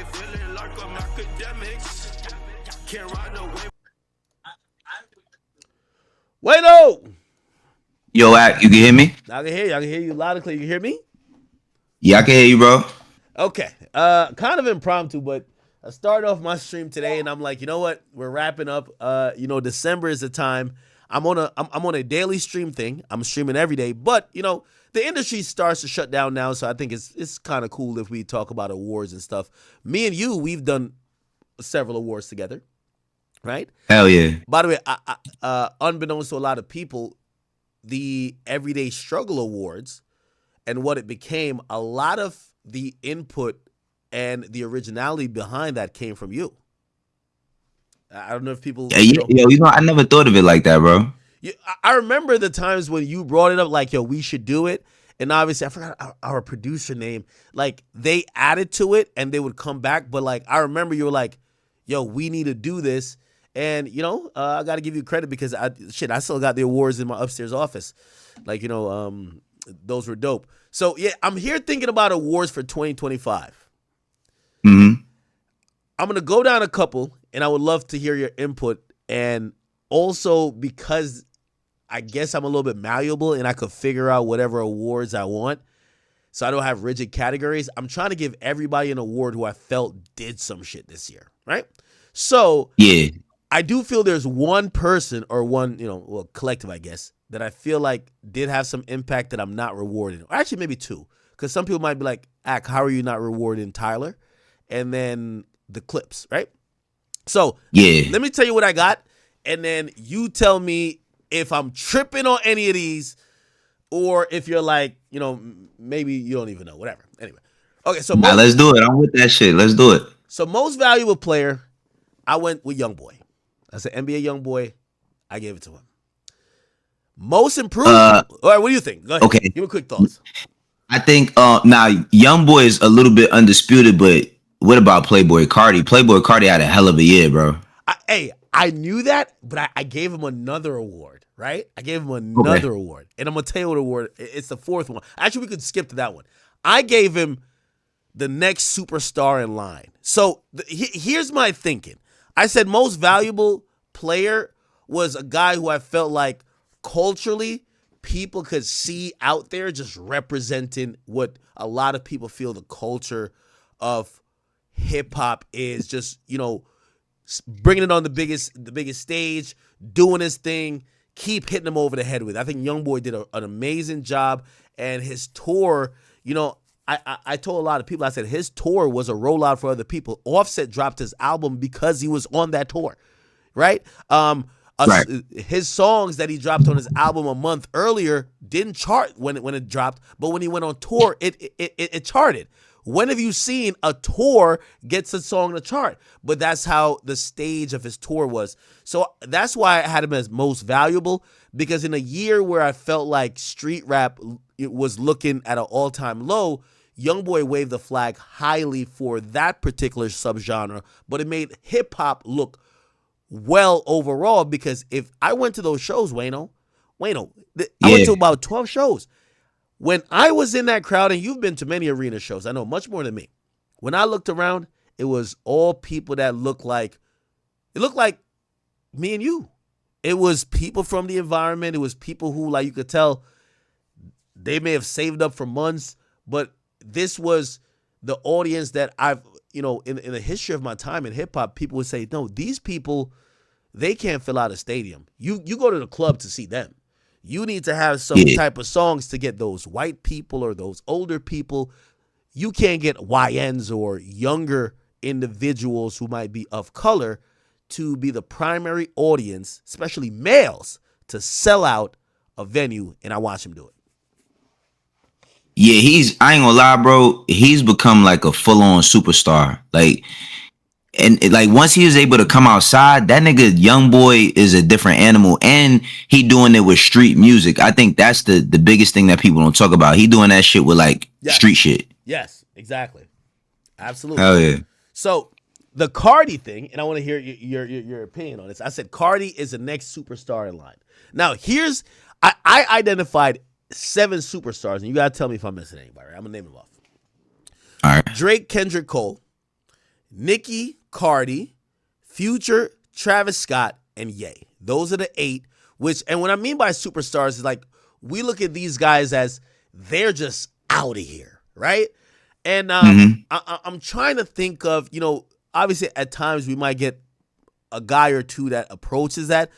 feeling like I'm academics. Can't ride away. Wayno! Yo, Ak, you can hear me? I can hear you. I can hear you loud and clear. You can hear me? Yeah, I can hear you, bro. Okay. Kind of impromptu, but I started off my stream today, and I'm like, you know what? We're wrapping up. December is the time. I'm on a daily stream thing. I'm streaming every day, but the industry starts to shut down now, so I think it's kind of cool if we talk about awards and stuff. Me and you, we've done several awards together, right? Hell yeah. By the way, unbeknownst to a lot of people, the Everyday Struggle Awards and what it became, a lot of the input and the originality behind that came from you. I don't know if people. I never thought of it like that, bro. I remember the times when you brought it up, like, yo, we should do it. And obviously, I forgot our producer name. Like, they added to it and they would come back. But, like, I remember you were like, yo, we need to do this. And, I got to give you credit because, I still got the awards in my upstairs office. Like, those were dope. So, yeah, I'm here thinking about awards for 2025. Mm-hmm. I'm going to go down a couple, and I would love to hear your input. And also because I guess I'm a little bit malleable and I could figure out whatever awards I want, so I don't have rigid categories. I'm trying to give everybody an award who I felt did some shit this year, right? So yeah, I do feel there's one person or one, collective, I guess, that I feel like did have some impact that I'm not rewarding. Or actually, maybe two, because some people might be like, Ak, how are you not rewarding Tyler? And then the Clips, right? So yeah, let me tell you what I got, and then you tell me if I'm tripping on any of these, or if you're like, maybe you don't even know, whatever. Anyway, okay, so let's do it. I'm with that shit. Let's do it. So most valuable player, I went with Youngboy. I said NBA Youngboy. I gave it to him. Most improved. All right, what do you think? Go ahead. Okay, give me quick thoughts. I think now Youngboy is a little bit undisputed, but what about Playboy Cardi? Playboy Cardi had a hell of a year, bro. I knew that, but I gave him another award, right? I gave him another award. And I'm going to tell you what award. It's the fourth one. Actually, we could skip to that one. I gave him the next superstar in line. So here's my thinking. I said most valuable player was a guy who I felt like culturally people could see out there just representing what a lot of people feel the culture of hip-hop is, just, bringing it on the biggest stage, doing his thing, keep hitting him over the head with it. I think Youngboy did an amazing job, and his tour, I told a lot of people, I said his tour was a rollout for other people. Offset dropped his album because he was on that tour, right? Right. His songs that he dropped on his album a month earlier didn't chart when it dropped, but when he went on tour, it charted. When have you seen a tour gets a song to chart? But that's how the stage of his tour was. So that's why I had him as most valuable, because in a year where I felt like street rap was looking at an all-time low, Youngboy waved the flag highly for that particular subgenre, but it made hip-hop look well overall, because if I went to those shows, Wayno, I went to about 12 shows. When I was in that crowd, and you've been to many arena shows, I know much more than me. When I looked around, it was all people that looked like me and you. It was people from the environment. It was people who, like, you could tell they may have saved up for months, but this was the audience that I've, in the history of my time in hip hop, people would say, no, these people, they can't fill out a stadium. You go to the club to see them. You need to have some type of songs to get those white people or those older people. You can't get YNs or younger individuals who might be of color to be the primary audience, especially males, to sell out a venue, and I watch him do it. Yeah, I ain't gonna lie, bro. He's become like a full-on superstar. And once he was able to come outside, that nigga Youngboy is a different animal, and he doing it with street music. I think that's the biggest thing that people don't talk about. He doing that shit with street shit. Yes, exactly, absolutely. Hell yeah. So the Cardi thing, and I want to hear your opinion on this. I said Cardi is the next superstar in line. Now I identified 7 superstars, and you gotta tell me if I'm missing anybody. Right? I'm gonna name them off. All right. Drake, Kendrick, Cole, Nicki, Cardi, Future, Travis Scott, and Ye. Those are the 8. And what I mean by superstars is like we look at these guys as they're just out of here, right? And I'm trying to think of, obviously at times we might get a guy or two that approaches that,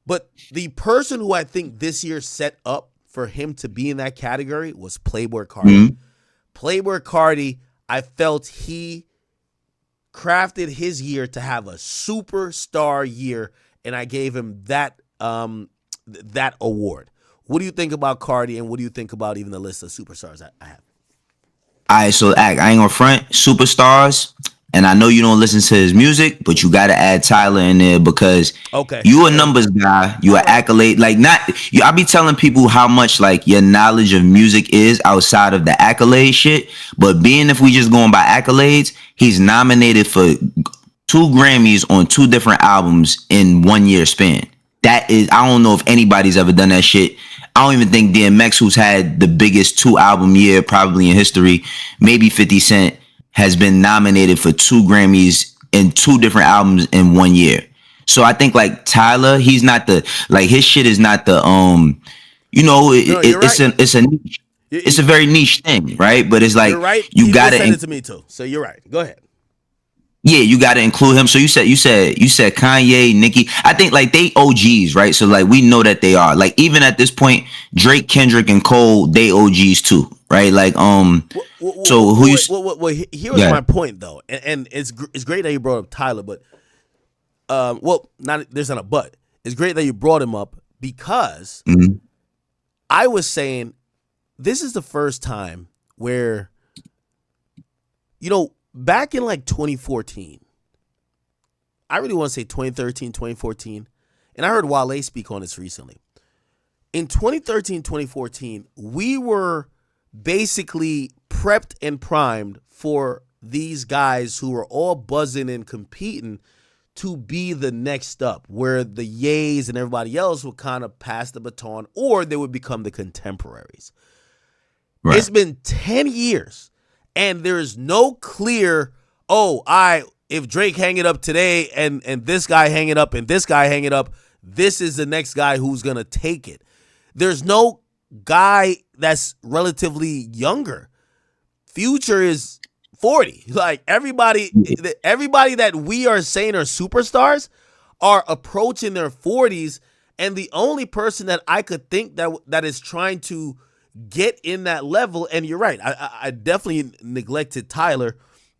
but the person who I think this year set up for him to be in that category was Playboi Carti. Playboi Carti, I felt he crafted his year to have a superstar year, and I gave him that that award. What do you think about Cardi, and what do you think about even the list of superstars I have? All right, so I ain't gonna front superstars, and I know you don't listen to his music, but you gotta add Tyler in there because you a numbers guy, you an accolade. Like I be telling people how much like your knowledge of music is outside of the accolade shit. But being if we just going by accolades, he's nominated for 2 Grammys on 2 different albums in 1 year span. That is, I don't know if anybody's ever done that shit. I don't even think DMX, who's had the biggest 2-album year probably in history, maybe 50 Cent, has been nominated for 2 Grammys in 2 different albums in 1 year. So I think like Tyler, he's not the, like his shit is not the, it's a niche. It's a very niche thing, right? But it's like, you're right. You gotta send it to me too. So you're right. Go ahead. Yeah, you got to include him. So you said Kanye, Nicki. I think like they OGs, right? So like we know that they are. Like even at this point, Drake, Kendrick, and Cole, they OGs too, right? Like so who you? Here's my point though, and it's great that you brought up Tyler, but there's not a but. It's great that you brought him up because I was saying this is the first time where back in like 2014, I really want to say 2013, 2014, and I heard Wale speak on this recently. In 2013, 2014, we were basically prepped and primed for these guys who were all buzzing and competing to be the next up, where the Ye's and everybody else would kind of pass the baton or they would become the contemporaries. Right. It's been 10 years. And there's no clear, if Drake hang it up today and this guy hang it up and this guy hang it up, this is the next guy who's going to take it. There's no guy that's relatively younger. Future is 40. Like everybody that we are saying are superstars are approaching their 40s. And the only person that I could think that is trying to get in that level, and you're right, I definitely neglected Tyler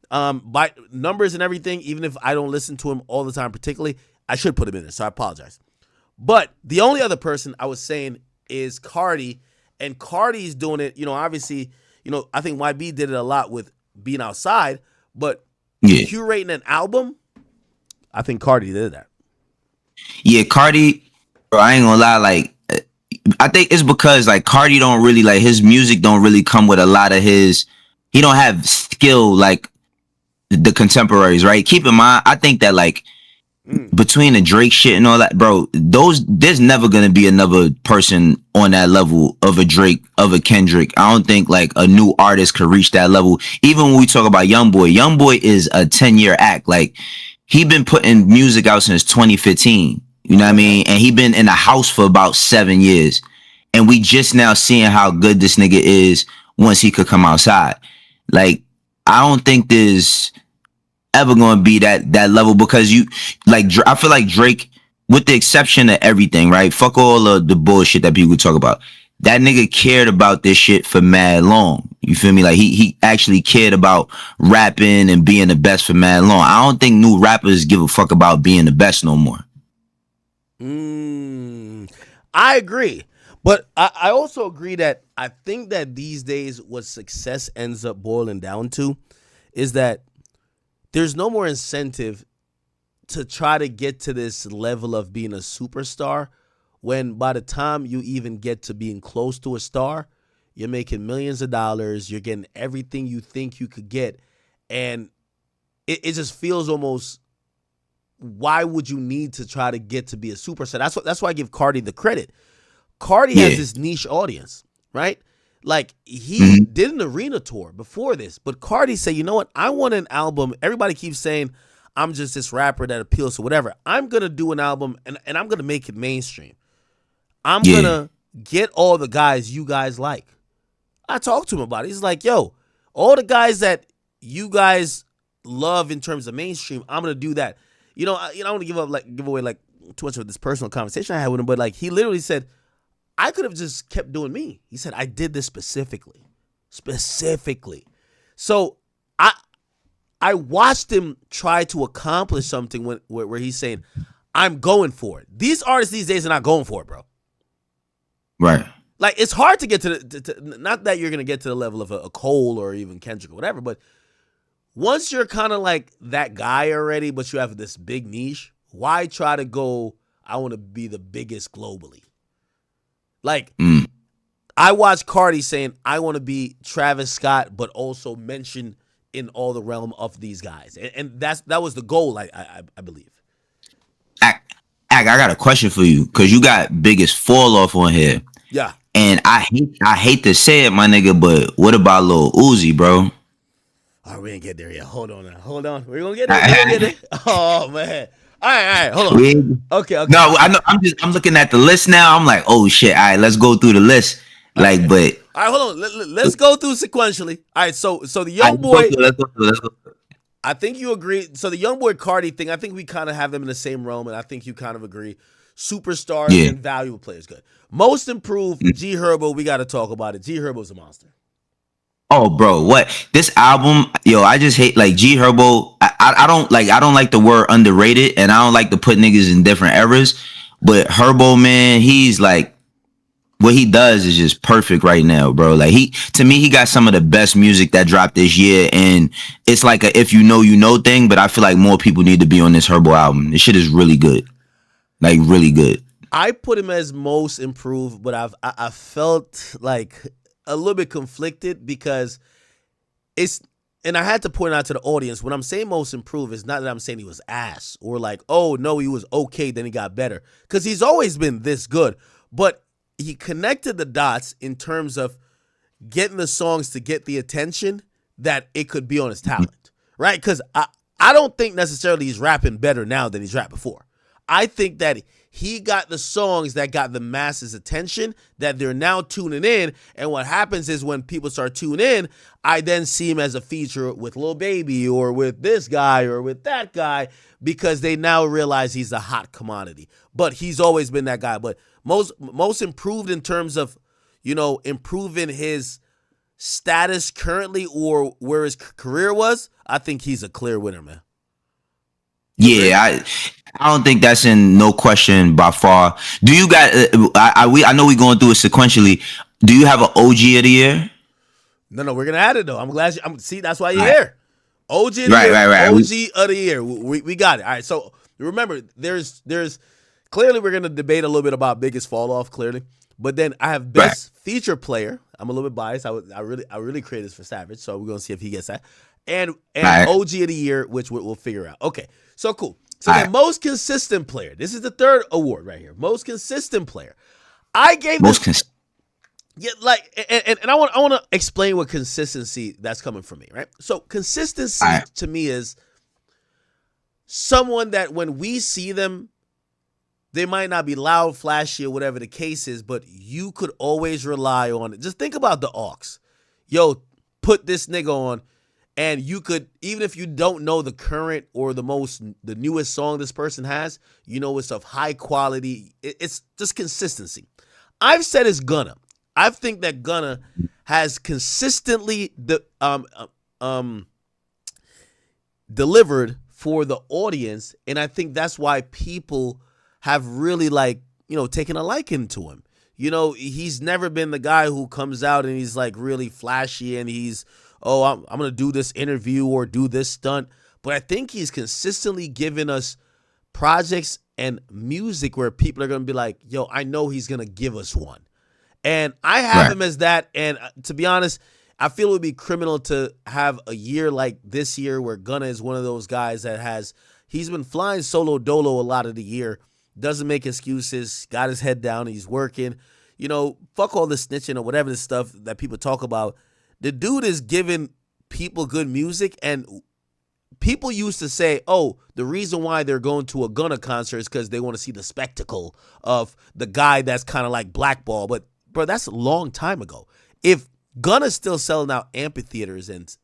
by numbers and everything. Even if I don't listen to him all the time particularly, I should put him in there, so I apologize. But the only other person I was saying is Cardi, and Cardi's doing it, obviously, I think YB did it a lot with Being Outside, but curating an album, I think Cardi did that. Yeah, Cardi, bro, I ain't gonna lie, like I think it's because like Cardi don't really like his music don't really come with a lot of he don't have skill like the contemporaries, right? Keep in mind, I think that like between the Drake shit and all that, bro, there's never gonna be another person on that level of a Drake, of a Kendrick. I don't think like a new artist could reach that level. Even when we talk about Youngboy is a 10-year act. Like he been putting music out since 2015. You know what I mean? And he been in the house for about 7 years. And we just now seeing how good this nigga is once he could come outside. Like, I don't think there's ever going to be that level because I feel like Drake, with the exception of everything, right? Fuck all of the bullshit that people talk about. That nigga cared about this shit for mad long. You feel me? Like he actually cared about rapping and being the best for mad long. I don't think new rappers give a fuck about being the best no more. I agree. But I also agree that I think that these days what success ends up boiling down to is that there's no more incentive to try to get to this level of being a superstar when by the time you even get to being close to a star, you're making millions of dollars, you're getting everything you think you could get, and it just feels almost, why would you need to try to get to be a superstar? That's why I give Cardi the credit. Cardi has this niche audience, right? Like, he did an arena tour before this, but Cardi said, you know what? I want an album. Everybody keeps saying I'm just this rapper that appeals to whatever. I'm going to do an album, and I'm going to make it mainstream. I'm going to get all the guys you guys like. I talked to him about it. He's like, yo, all the guys that you guys love in terms of mainstream, I'm going to do that. I don't want to give away like too much of this personal conversation I had with him, but like, he literally said, I could have just kept doing me. He said, I did this specifically. So I watched him try to accomplish something where he's saying, I'm going for it. These artists these days are not going for it, bro. Right. Like, it's hard to get to not that you're going to get to the level of a Cole or even Kendrick or whatever, but once you're kind of like that guy already, but you have this big niche, why try to go, I want to be the biggest globally? Like, I watched Cardi saying, I want to be Travis Scott, but also mention in all the realm of these guys. And that was the goal, I believe. I got a question for you, because you got biggest fall off on here. Yeah. And I hate to say it, my nigga, but what about Lil Uzi, bro? Oh, we ain't get there yet. Hold on now. Hold on. We're going to get there. Oh, man. All right. Hold on. Okay. No, I know. I'm looking at the list now. I'm like, oh shit. All right, let's go through the list. Like, okay. But all right, hold on. Let's go through sequentially. All right, so the young boy. Let's go through. I think you agree. So the young boy Cardi thing, I think we kind of have them in the same realm, and I think you kind of agree. Superstars and valuable players, good. Most improved, G Herbo. We got to talk about it. G Herbo's a monster. Oh, bro, what this album? Yo, I just hate like G Herbo. I don't like the word underrated, and I don't like to put niggas in different eras. But Herbo, man, he's like, what he does is just perfect right now, bro. Like, to me, he got some of the best music that dropped this year, and it's like a if you know thing. But I feel like more people need to be on this Herbo album. This shit is really good, like really good. I put him as most improved, but I felt like a little bit conflicted because and I had to point out to the audience, when I'm saying most improved, it's not that I'm saying he was ass or like, oh no, he was okay, then he got better, because he's always been this good, but he connected the dots in terms of getting the songs to get the attention that it could be on his talent, right? Because I don't think necessarily he's rapping better now than he's rapped before. I think that he got the songs that got the masses' attention, that they're now tuning in. And what happens is when people start tuning in, I then see him as a feature with Lil Baby or with this guy or with that guy, because they now realize he's a hot commodity. But he's always been that guy. But most improved in terms of, improving his status currently or where his career was, I think he's a clear winner, man. Yeah, I don't think that's in no question by far. Do you got? I know we're going through it sequentially. Do you have an OG of the year? No, we're gonna add it though. I'm glad. See, that's why you're here. OG of the year. Right. OG of the year. We got it. All right. So remember, there's clearly we're gonna debate a little bit about biggest fall off. Clearly, but then I have best feature player. I'm a little bit biased. I really created this for Savage, so we're gonna see if he gets that. And OG of the year, which we'll figure out. Okay. So cool. So the most consistent player. This is the third award right here. Most consistent player. I gave this. Yeah, like, and I want to explain what consistency that's coming from me, right? So consistency to me is someone that when we see them, they might not be loud, flashy, or whatever the case is, but you could always rely on it. Just think about the aux. Yo, put this nigga on. And you could, even if you don't know the current or the newest song this person has, it's of high quality. It's just consistency. I've said it's Gunna. I think that Gunna has consistently delivered for the audience, and I think that's why people have really taken a liking to him. He's never been the guy who comes out and he's like really flashy and he's, oh, I'm going to do this interview or do this stunt. But I think he's consistently given us projects and music where people are going to be like, yo, I know he's going to give us one. And I have him as that. And to be honest, I feel it would be criminal to have a year like this year where Gunna is one of those guys that he's been flying solo dolo a lot of the year, doesn't make excuses, got his head down, he's working. fuck all the snitching or whatever the stuff that people talk about. The dude is giving people good music, and people used to say, oh, the reason why they're going to a Gunna concert is because they want to see the spectacle of the guy that's kind of like blackball. But, bro, that's a long time ago. If Gunna's still selling out amphitheaters and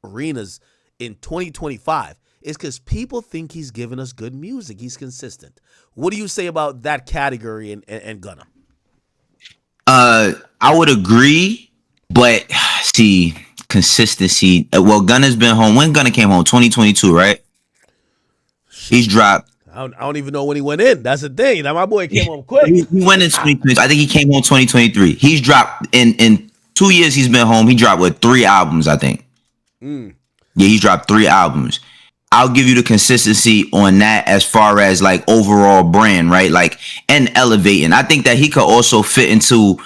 arenas in 2025, it's because people think he's giving us good music. He's consistent. What do you say about that category and Gunna? I would agree, but see, consistency. Well, Gunna's been home. When Gunna came home? 2022, right? He's dropped. I don't even know when he went in. That's the thing. Now my boy came home quick. He went in 2022. I think he came home 2023. He's dropped in 2 years. He's been home. He dropped with 3 albums, I think. Yeah, he's dropped 3 albums. I'll give you the consistency on that as far as like overall brand, right? Like, and elevating. I think that he could also fit into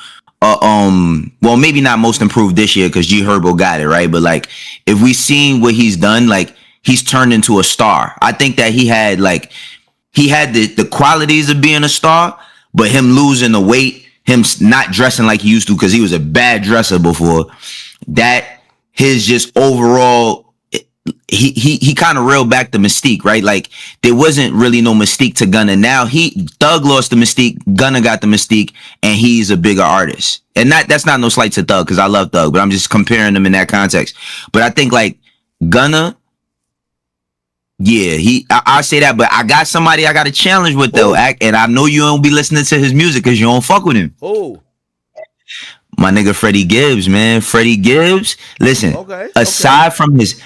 well, maybe not most improved this year because G Herbo got it, right? But like, if we seen what he's done, like he's turned into a star. I think that he had the qualities of being a star, but him losing the weight, him not dressing like he used to because he was a bad dresser before, that his just overall, he kind of reeled back the mystique, right? Like there wasn't really no mystique to Gunna. Now Thug lost the mystique, Gunna got the mystique, and he's a bigger artist. And that's not no slight to Thug because I love Thug, but I'm just comparing them in that context. But I think like Gunna, yeah, I say that, but I got somebody I got to challenge with though, and I know you don't be listening to his music because you don't fuck with him. Oh. My nigga Freddie Gibbs, man. Freddie Gibbs. Listen, aside from his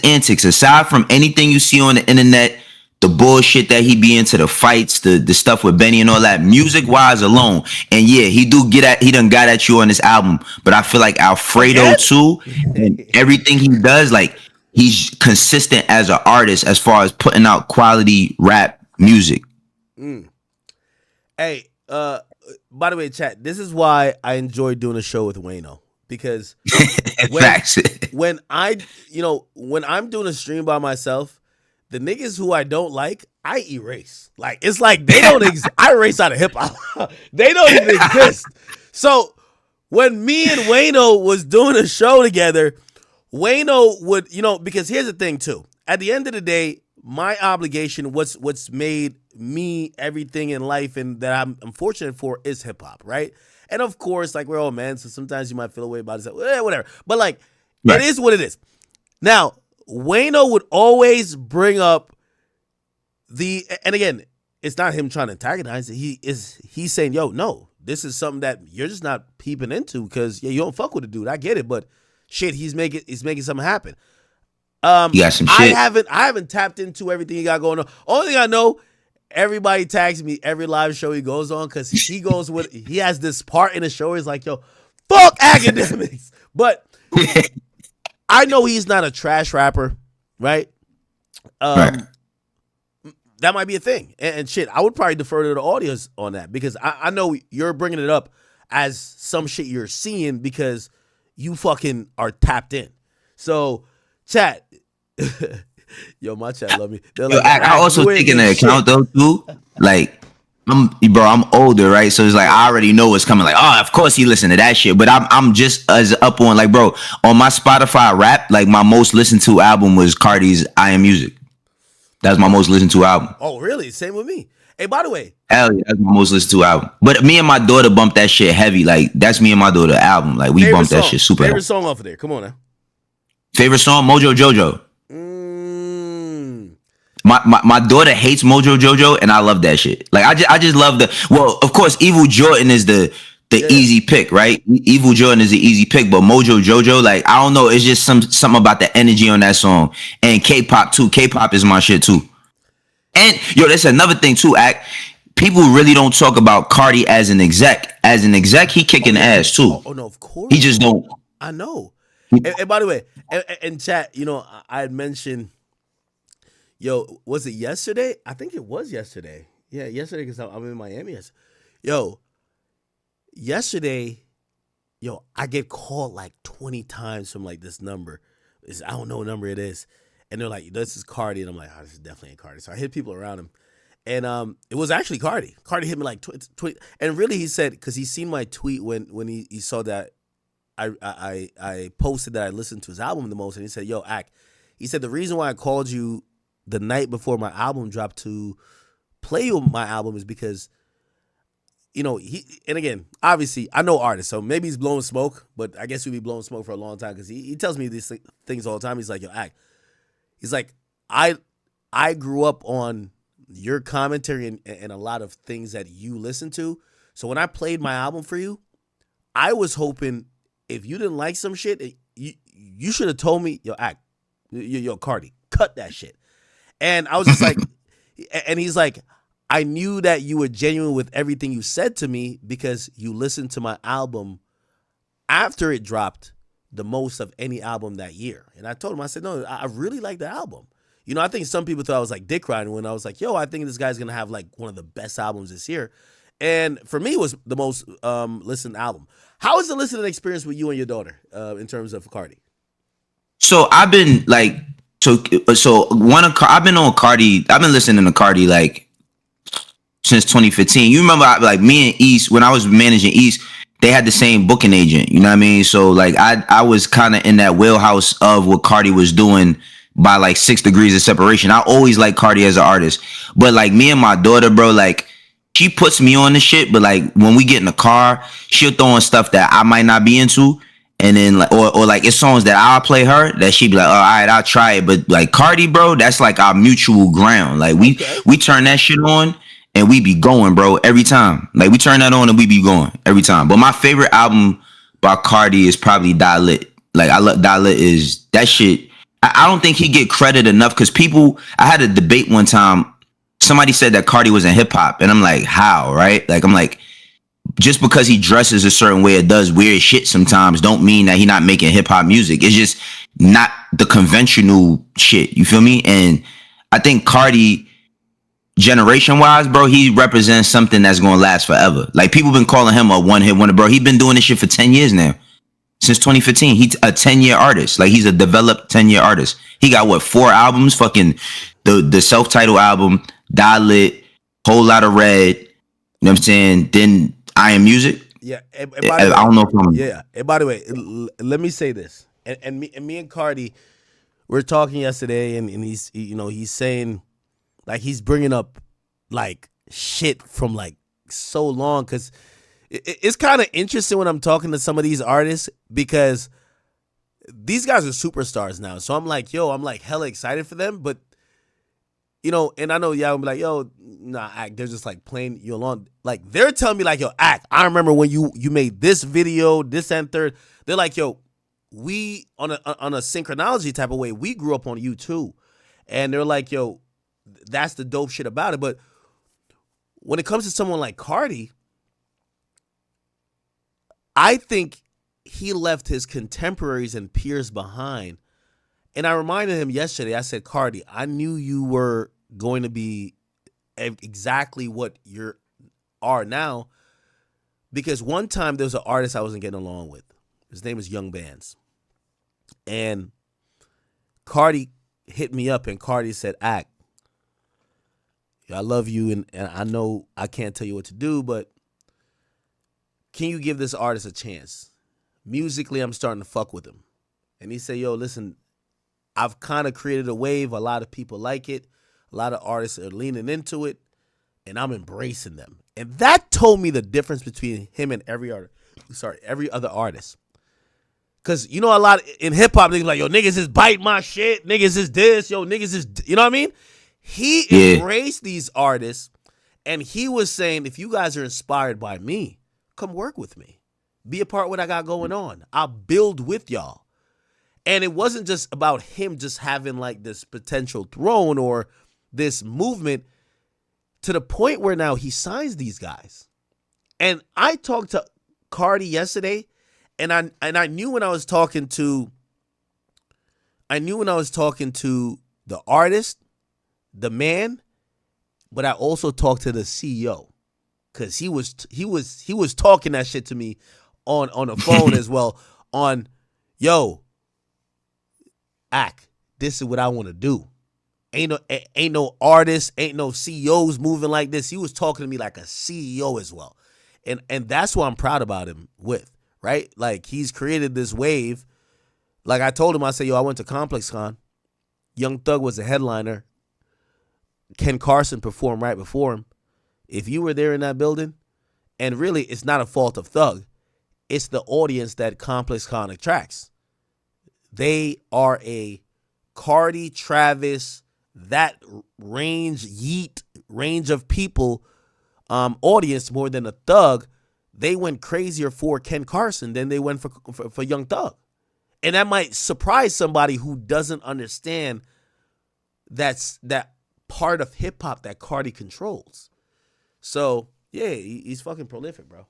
antics, aside from anything you see on the internet, the bullshit that he be into, the fights, the stuff with Benny and all that, music wise alone. And yeah, he done got at you on this album. But I feel like Alfredo too, and everything he does, like he's consistent as an artist as far as putting out quality rap music. Hey, by the way, chat, this is why I enjoy doing a show with Wayno, because when I'm doing a stream by myself, the niggas who I don't like, I erase. Like it's like they don't exist. I erase out of hip hop. They don't even exist. So when me and Wayno was doing a show together, Wayno would, because here's the thing too. At the end of the day, my obligation, what's made me everything in life and that I'm fortunate for is hip hop, right? And of course, like we're all men, so sometimes you might feel a way about it, whatever. But like, It is what it is. Now, Wayno would always bring up and again, it's not him trying to antagonize it. He's saying, yo, no, this is something that you're just not peeping into because you don't fuck with the dude. I get it, but shit, he's making something happen. You got some shit. I haven't tapped into everything he got going on. Only thing I know, everybody tags me every live show he goes on because he has this part in the show where he's like, yo, fuck Akademiks. But I know he's not a trash rapper, right? Right. That might be a thing. And shit, I would probably defer to the audience on that because I know you're bringing it up as some shit you're seeing because you fucking are tapped in. So, chat, yo, my chat love me. They're like, I also take into account though too, like I'm older, right? So it's like I already know what's coming. Like, oh, of course he listened to that shit. But I'm just as up on like, bro, on my Spotify rap, like my most listened to album was Cardi's I Am Music. That's my most listened to album. Oh, really? Same with me. Hey, by the way, hell yeah, that's my most listened to album. But me and my daughter bumped that shit heavy. Like that's me and my daughter album. Like we bumped that shit super heavy. Favorite song off of there? Come on now. Favorite song, Mojo Jojo. My daughter hates Mojo Jojo, and I love that shit. Like I just love well, of course, Evil Jordan is the easy pick, right? Evil Jordan is the easy pick, but Mojo Jojo, like I don't know, it's just something about the energy on that song. And K-pop too. K-pop is my shit too. And yo, that's another thing too. People really don't talk about Cardi as an exec. As an exec, he kicking ass too. Oh no, of course. He just don't. I know. And by the way, in chat, I had mentioned, yo, was it yesterday? I think it was yesterday. Yeah, yesterday because I'm in Miami. Yo, yesterday, I get called like 20 times from like this number. I don't know what number it is. And they're like, this is Cardi. And I'm like, oh, this is definitely ain't Cardi. So I hit people around him. And it was actually Cardi. Cardi hit me like tweet, and really he said, because he seen my tweet when he saw that I posted that I listened to his album the most, and he said, "Yo, Ak," he said the reason why I called you the night before my album dropped to play my album is because, and again, obviously I know artists, so maybe he's blowing smoke, but I guess he'll be blowing smoke for a long time because he tells me these things all the time. He's like, "Yo, Ak," he's like, I grew up on your commentary and a lot of things that you listen to. So when I played my album for you, I was hoping if you didn't like some shit, you should have told me, yo, Cardi, cut that shit. And I was just like, and he's like, I knew that you were genuine with everything you said to me because you listened to my album after it dropped the most of any album that year. And I told him, I said, no, I really like the album. I think some people thought I was like dick riding when I was like, yo, I think this guy's going to have like one of the best albums this year. And for me, it was the most listened album. How is the listening experience with you and your daughter in terms of Cardi? So I've been like, I've been on Cardi. I've been listening to Cardi like since 2015. You remember like me and East, when I was managing East, they had the same booking agent. You know what I mean? So like I was kind of in that wheelhouse of what Cardi was doing by like 6 degrees of separation. I always like Cardi as an artist, but like me and my daughter, bro, like she puts me on the shit, but like when we get in the car, she'll throw on stuff that I might not be into. And then like, or like it's songs that I'll play her that she'd be like, oh, all right, I'll try it. But like Cardi, bro, that's like our mutual ground. Like we turn that shit on and we be going, bro, every time. Like we turn that on and we be going every time. But my favorite album by Cardi is probably Die Lit. Like I love Die Lit is that shit. I don't think he get credit enough because I had a debate one time. Somebody said that Cardi was in hip hop, and I'm like, how, right? Like, I'm like, just because he dresses a certain way or does weird shit sometimes don't mean that he not making hip hop music. It's just not the conventional shit. You feel me? And I think Cardi, generation wise, bro, he represents something that's going to last forever. Like people been calling him a one hit wonder, bro. He been doing this shit for 10 years now. Since 2015, he's a 10-year artist. Like he's a developed 10-year artist. He got 4 albums? Fucking the self-titled album, Die Lit, Whole Lotta Red. You know what I'm saying? Then I Am Music. Yeah, I don't know if I'm. Yeah. And by the way, let me say this. And me and Cardi, we were talking yesterday, and he's he's saying like he's bringing up like shit from like so long because. It's kind of interesting when I'm talking to some of these artists because these guys are superstars now. So I'm like, I'm like hella excited for them. But, and I know y'all will be like, yo, nah, Ak, they're just like playing you along. Like they're telling me like, yo, Ak, I remember when you made this video, this and third. They're like, yo, we on a synchronology type of way, we grew up on you too. And they're like, yo, that's the dope shit about it. But when it comes to someone like Cardi, I think he left his contemporaries and peers behind. And I reminded him yesterday, I said, Cardi, I knew you were going to be exactly what you are now because one time there was an artist I wasn't getting along with. His name is Young Bands. And Cardi hit me up and Cardi said, Ak, I love you and I know I can't tell you what to do, but can you give this artist a chance? Musically, I'm starting to fuck with him. And he said, yo, listen, I've kind of created a wave. A lot of people like it. A lot of artists are leaning into it. And I'm embracing them. And that told me the difference between him and every other artist. Because, a lot in hip-hop, niggas like, yo, niggas is biting my shit. Niggas is this. Yo, niggas is, you know what I mean? He embraced these artists. And he was saying, if you guys are inspired by me, come work with me. Be a part of what I got going on. I'll build with y'all. And it wasn't just about him just having like this potential throne or this movement to the point where now he signs these guys. And I talked to Cardi yesterday and I knew when I was talking to the artist, the man, but I also talked to the CEO. Cause he was talking that shit to me on the phone as well. Yo, Ak, this is what I want to do, ain't no artists, ain't no CEOs moving like this. He was talking to me like a CEO as well. And that's what I'm proud about him with, right? Like, he's created this wave. Like I told him, I said, yo, I went to Complex Con. Young Thug was the headliner. Ken Carson performed right before him. If you were there in that building, and really it's not a fault of Thug, it's the audience that Complex Con attracts. They are a Cardi, Travis, that range of people audience more than a Thug. They went crazier for Ken Carson than they went for Young Thug. And that might surprise somebody who doesn't understand that part of hip hop that Cardi controls. So yeah, he's fucking prolific, bro.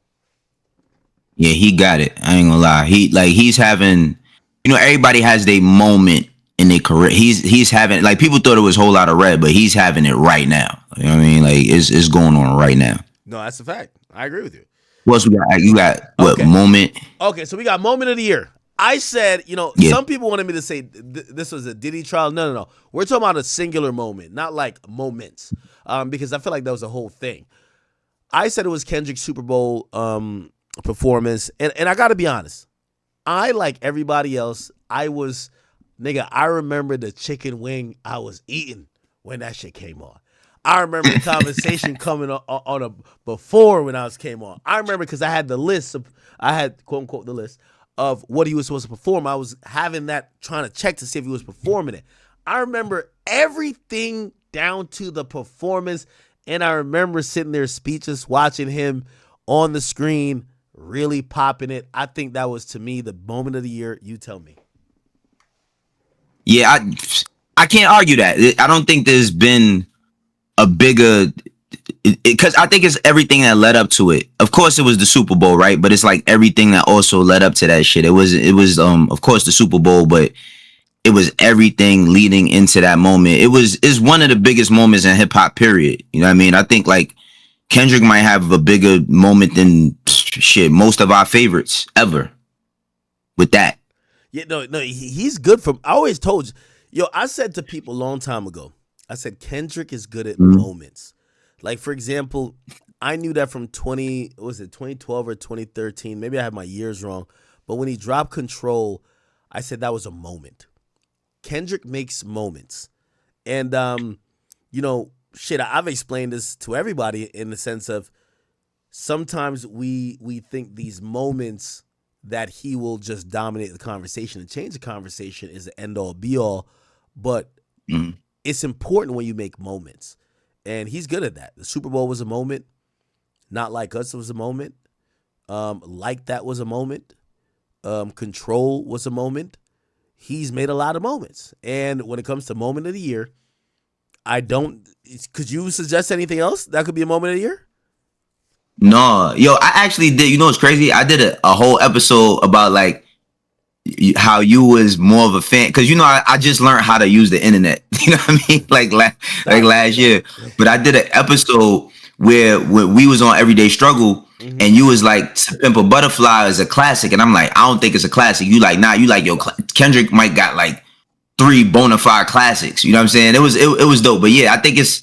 Yeah, he got it. I ain't gonna lie. He's having, everybody has their moment in their career. He's having, like, people thought it was a whole lot of red, but he's having it right now. You know what I mean? Like, it's going on right now. No, that's a fact. I agree with you. What else we got? You got what moment? Okay, so we got moment of the year. I said, some people wanted me to say this was a Diddy trial. No. We're talking about a singular moment, not like moments, because I feel like that was a whole thing. I said it was Kendrick's Super Bowl performance, and I got to be honest. I, like everybody else, I remember the chicken wing I was eating when that shit came on. I remember the conversation coming on before when came on. I remember because I had the list I had quote unquote the list of what he was supposed to perform. I was having that, trying to check to see if he was performing it. I remember everything down to the performance, and I remember sitting there speechless, watching him on the screen, really popping it. I think that was, to me, the moment of the year. You tell me. Yeah, I can't argue that. I don't think there's been a bigger, because I think it's everything that led up to it. Of course, it was the Super Bowl, right? But it's like everything that also led up to that shit. It was of course the Super Bowl, but it was everything leading into that moment. It's one of the biggest moments in hip hop, period. You know what I mean? I think like Kendrick might have a bigger moment than most of our favorites ever with that. Yeah, no, he's good from. I always told you, I said to people a long time ago, I said Kendrick is good at moments. Like, for example, I knew that from 2012 or 2013. Maybe I have my years wrong, but when he dropped Control, I said that was a moment. Kendrick makes moments, and I've explained this to everybody in the sense of sometimes we think these moments that he will just dominate the conversation and change the conversation is the end all be all, but it's important when you make moments, and he's good at that. The Super Bowl was a moment. Not Like Us was a moment. Like That was a moment. Control was a moment. He's made a lot of moments, and when it comes to moment of the year, could you suggest anything else that could be a moment of the year? No, yo, I actually did. You know what's crazy? I did a whole episode about like how you was more of a fan, because I just learned how to use the internet. You know what I mean? Like last year, but I did an episode where we was on Everyday Struggle, and you was like, "To Pimp a Butterfly is a classic," and I'm like, "I don't think it's a classic." You like, "Nah," you like, "Yo, Kendrick might got like 3 bona fide classics." You know what I'm saying? It was dope, but yeah, I think it's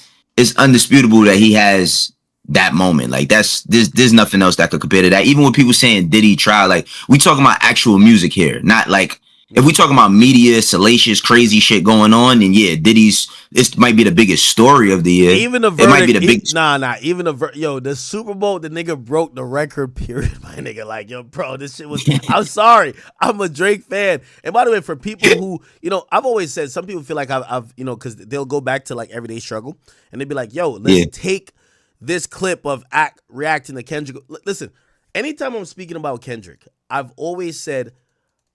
undisputable that he has that moment. Like there's nothing else that could compare to that. Even when people saying Diddy trial, like we talking about actual music here, not like if we talking about media, salacious, crazy shit going on, then yeah, this might be the biggest story of the year. Even the verdict, it might be the biggest. Even the Super Bowl, the nigga broke the record. Period, my nigga. Like, yo, bro, this shit was. I'm sorry, I'm a Drake fan. And by the way, for people who, I've always said some people feel like I've because they'll go back to like Everyday Struggle and they'd be like, yo, let's take this clip of reacting to Kendrick. Listen, anytime I'm speaking about Kendrick, I've always said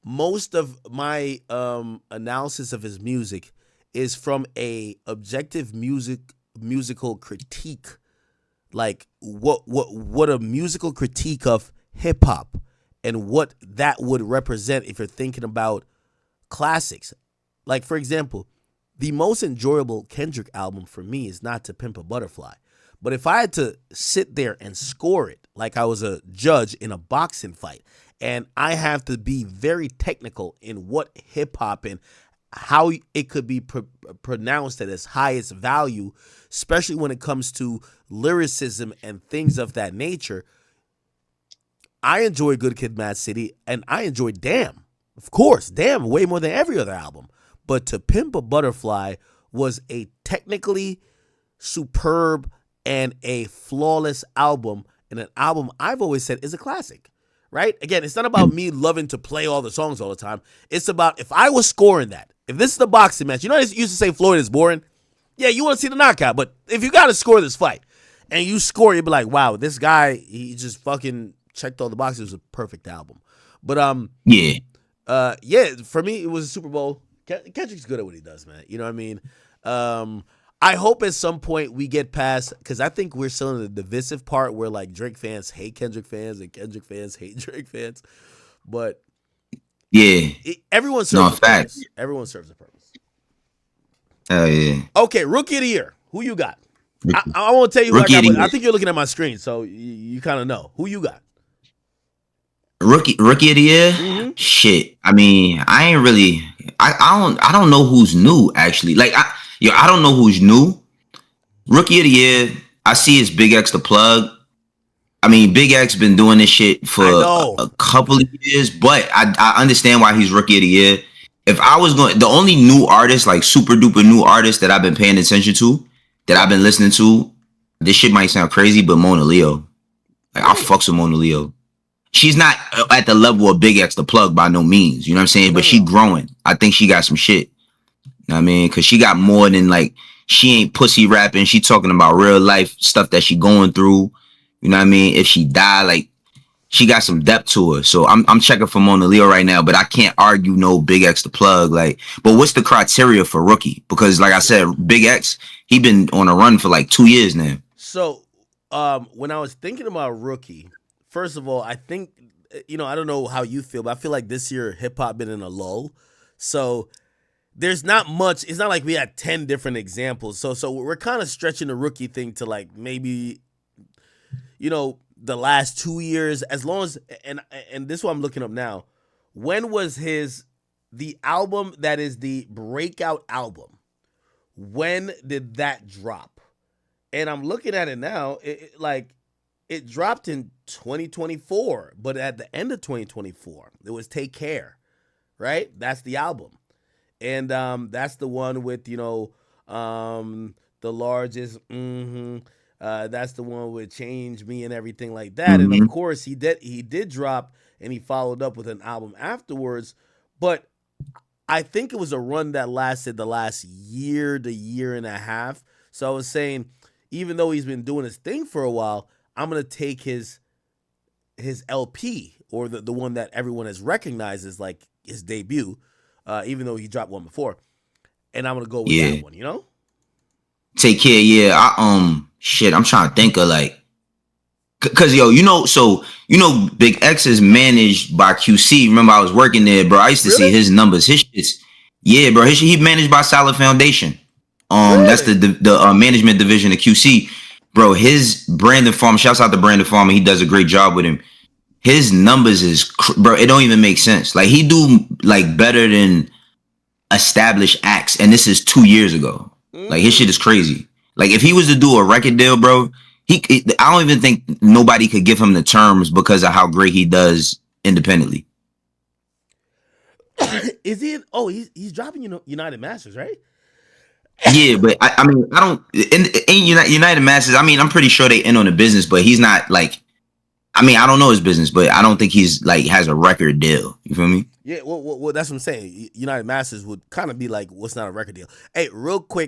most of my analysis of his music is from a objective musical critique, like what a musical critique of hip hop and what that would represent if you're thinking about classics. Like, for example, the most enjoyable Kendrick album for me is not To Pimp a Butterfly. But if I had to sit there and score it like I was a judge in a boxing fight, and I have to be very technical in what hip hop and how it could be pronounced at its highest value, especially when it comes to lyricism and things of that nature. I enjoy Good Kid, Mad City, and I enjoy Damn. Of course, Damn way more than every other album. But To Pimp a Butterfly was a technically superb and a flawless album, and an album I've always said is a classic, right? Again, it's not about me loving to play all the songs all the time. It's about if I was scoring that, if this is the boxing match, you know, they used to say Floyd is boring. Yeah, you want to see the knockout, but if you got to score this fight and you score, you'd be like, wow, this guy, he just fucking checked all the boxes. It was a perfect album. But yeah, for me, it was a Super Bowl. Kendrick's good at what he does, man. You know what I mean? I hope at some point we get past, because I think we're still in the divisive part where like Drake fans hate Kendrick fans and Kendrick fans hate Drake fans. But yeah, everyone serves a purpose. Everyone serves a purpose. Hell yeah. Okay, Rookie of the Year. Who you got? I won't tell you who I got, but I think you're looking at my screen, so you kind of know. Who you got? Rookie of the Year? Mm-hmm. Shit. I mean, I ain't really. I don't know who's new actually. Like I don't know who's new. Rookie of the Year. I see it's Big X the plug. I mean, Big X been doing this shit for a couple of years, but I understand why he's Rookie of the Year. If I was going, the only new artist, like super duper new artist that I've been paying attention to, that I've been listening to, this shit might sound crazy, but Mona Leo. Like, I fucks with Mona Leo. She's not at the level of Big X the plug by no means, you know what I'm saying? But she growing. I think she got some shit. You know what I mean? Because she got more than like, she ain't pussy rapping. She talking about real life stuff that she going through. You know what I mean? If she die, like, she got some depth to her. So I'm checking for Mona Leo right now, but I can't argue no Big X the plug. Like, but what's the criteria for Rookie? Because like I said, Big X, he been on a run for like 2 years now. So when I was thinking about Rookie, first of all, I think, you know, I don't know how you feel, but I feel like this year hip hop been in a lull. So there's not much. It's not like we had 10 different examples. So we're kind of stretching the Rookie thing to like maybe, you know, the last 2 years, as long as, and this is what I'm looking up now. When was the album that is the breakout album? When did that drop? And I'm looking at it now. It dropped in 2024, but at the end of 2024, it was Take Care, right? That's the album. And that's the one with, you know, the largest, that's the one with Change Me and everything like that. And of course he did drop, and he followed up with an album afterwards. But I think it was a run that lasted the last year to year and a half. So I was saying, even though he's been doing his thing for a while, I'm going to take his LP, or the one that everyone has recognized as like his debut, even though he dropped one before. And I'm going to go with that one, you know? Take Care, yeah. I'm trying to think of like, cause yo, you know, Big X is managed by QC. Remember, I was working there, bro. I used to see his numbers. His shit's, yeah, bro. He managed by Solid Foundation. That's the management division of QC, bro. His Brandon Farmer, shouts out to Brandon Farmer. He does a great job with him. His numbers is, bro. It don't even make sense. Like, he do like better than established acts, and this is 2 years ago. Like, his shit is crazy. Like, if he was to do a record deal, bro, I don't even think nobody could give him the terms because of how great he does independently. Is he? Oh, he's dropping United Masters, right? Yeah, but I mean, I don't in United Masters. I mean, I'm pretty sure they in on the business, but he's not like. I mean, I don't know his business, but I don't think he's like has a record deal. You feel me? Yeah, well, that's what I'm saying. United Masters would kind of be like what's not a record deal. Hey, real quick.